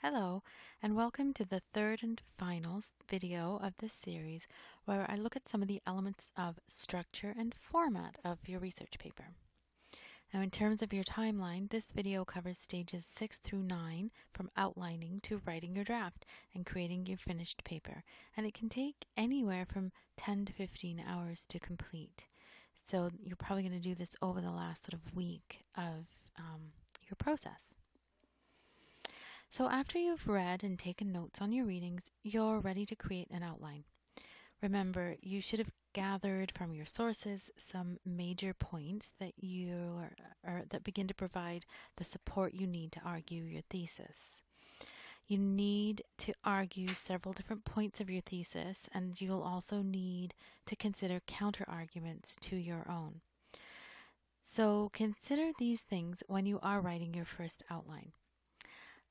Hello, and welcome to the third and final video of this series where I look at some of the elements of structure and format of your research paper. Now, in terms of your timeline, this video covers stages 6 through 9 from outlining to writing your draft and creating your finished paper, and it can take anywhere from 10 to 15 hours to complete. So you're probably going to do this over the last sort of week of your process. So after you've read and taken notes on your readings, you're ready to create an outline. Remember, you should have gathered from your sources some major points that that begin to provide the support you need to argue your thesis. You need to argue several different points of your thesis, and you'll also need to consider counter-arguments to your own. So consider these things when you are writing your first outline.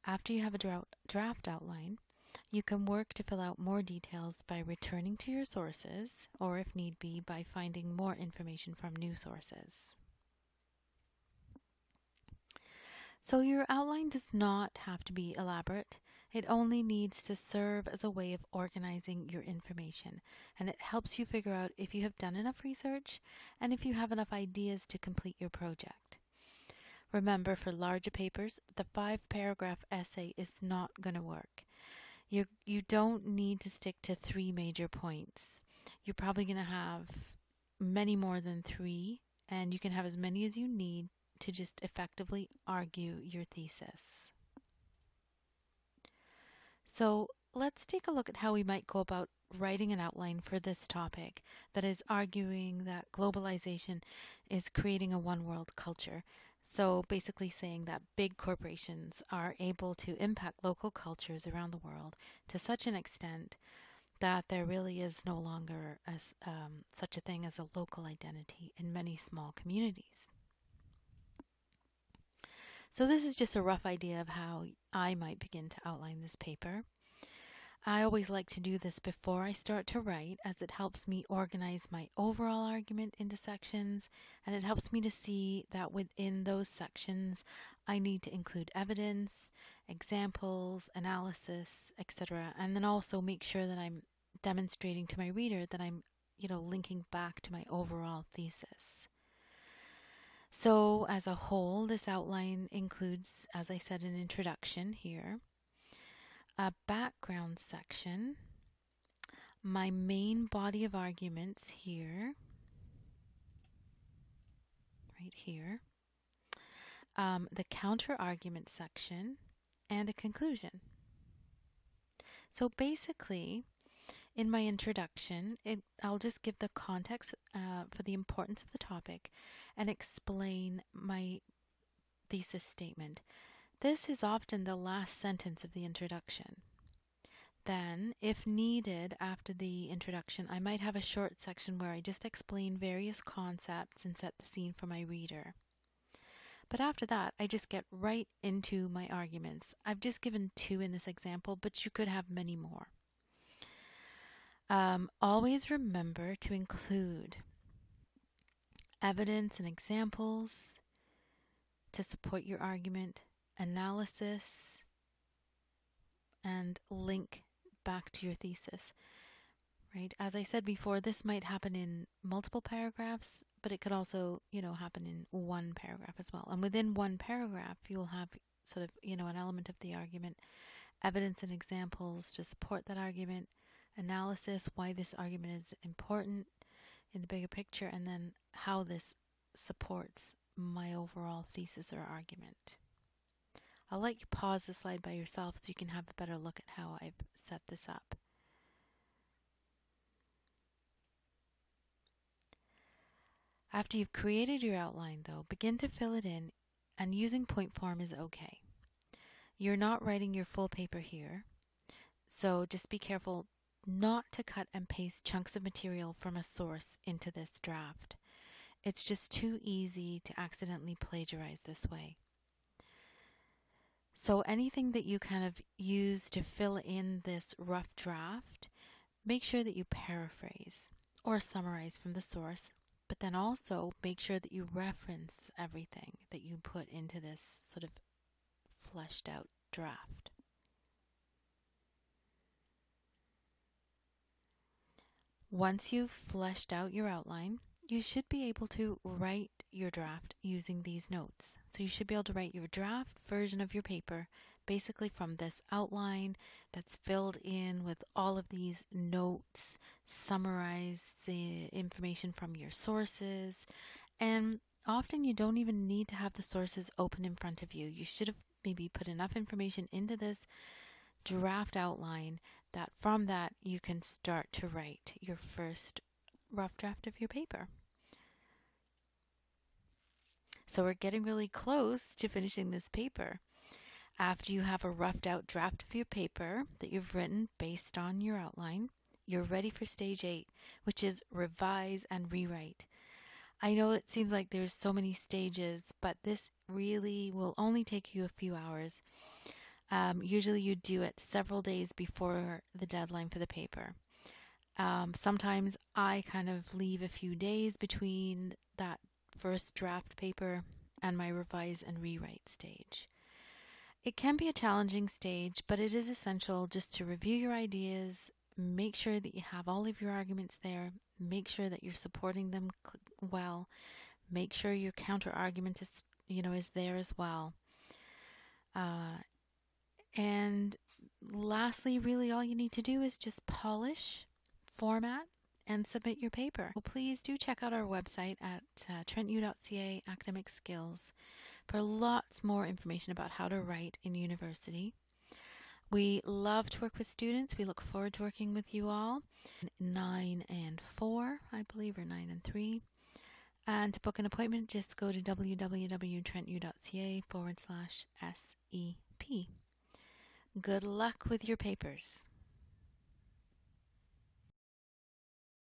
After you have a draft outline, you can work to fill out more details by returning to your sources, or if need be, by finding more information from new sources. So your outline does not have to be elaborate. It only needs to serve as a way of organizing your information, and it helps you figure out if you have done enough research and if you have enough ideas to complete your project. Remember, for larger papers, the 5-paragraph essay is not going to work. You don't need to stick to 3 major points. You're probably going to have many more than 3, and you can have as many as you need to just effectively argue your thesis. So let's take a look at how we might go about writing an outline for this topic, that is arguing that globalization is creating a one-world culture. So basically saying that big corporations are able to impact local cultures around the world to such an extent that there really is no longer such a thing as a local identity in many small communities. So this is just a rough idea of how I might begin to outline this paper. I always like to do this before I start to write, as it helps me organize my overall argument into sections, and it helps me to see that within those sections I need to include evidence, examples, analysis, etc., and then also make sure that I'm demonstrating to my reader that I'm, linking back to my overall thesis. So as a whole, this outline includes, as I said, an introduction here, a background section, my main body of arguments here, right here, the counter argument section, and a conclusion. So basically, in my introduction, I'll just give the context for the importance of the topic and explain my thesis statement. This is often the last sentence of the introduction. Then, if needed after the introduction, I might have a short section where I just explain various concepts and set the scene for my reader. But after that, I just get right into my arguments. I've just given 2 in this example, but you could have many more. Always remember to include evidence and examples to support your argument, analysis, and link back to your thesis. Right? As I said before, this might happen in multiple paragraphs, but it could also, happen in 1 paragraph as well. And within 1 paragraph, you'll have sort of, an element of the argument, evidence and examples to support that argument, analysis, why this argument is important in the bigger picture, and then how this supports my overall thesis or argument. I'll let you pause the slide by yourself so you can have a better look at how I've set this up. After you've created your outline, though, begin to fill it in, and using point form is okay. You're not writing your full paper here, so just be careful not to cut and paste chunks of material from a source into this draft. It's just too easy to accidentally plagiarize this way. So anything that you kind of use to fill in this rough draft, make sure that you paraphrase or summarize from the source, but then also make sure that you reference everything that you put into this sort of fleshed out draft. Once you've fleshed out your outline, you should be able to write your draft using these notes. So you should be able to write your draft version of your paper basically from this outline that's filled in with all of these notes, summarize information from your sources, and often you don't even need to have the sources open in front of you. You should have maybe put enough information into this draft outline that from that you can start to write your first rough draft of your paper. So we're getting really close to finishing this paper. After you have a roughed out draft of your paper that you've written based on your outline, you're ready for stage 8, which is revise and rewrite. I know it seems like there's so many stages, but this really will only take you a few hours. Usually you do it several days before the deadline for the paper. Sometimes I kind of leave a few days between that first draft paper and my revise and rewrite stage. It can be a challenging stage, but it is essential just to review your ideas, make sure that you have all of your arguments there, make sure that you're supporting them well, make sure your counter argument is there as well. And lastly, really all you need to do is just polish, format, and submit your paper. Well, please do check out our website at trentu.ca academic skills for lots more information about how to write in university. We love to work with students. We look forward to working with you all. 9 and 4, I believe, or 9 and 3. And to book an appointment, just go to www.trentu.ca/SEP. Good luck with your papers.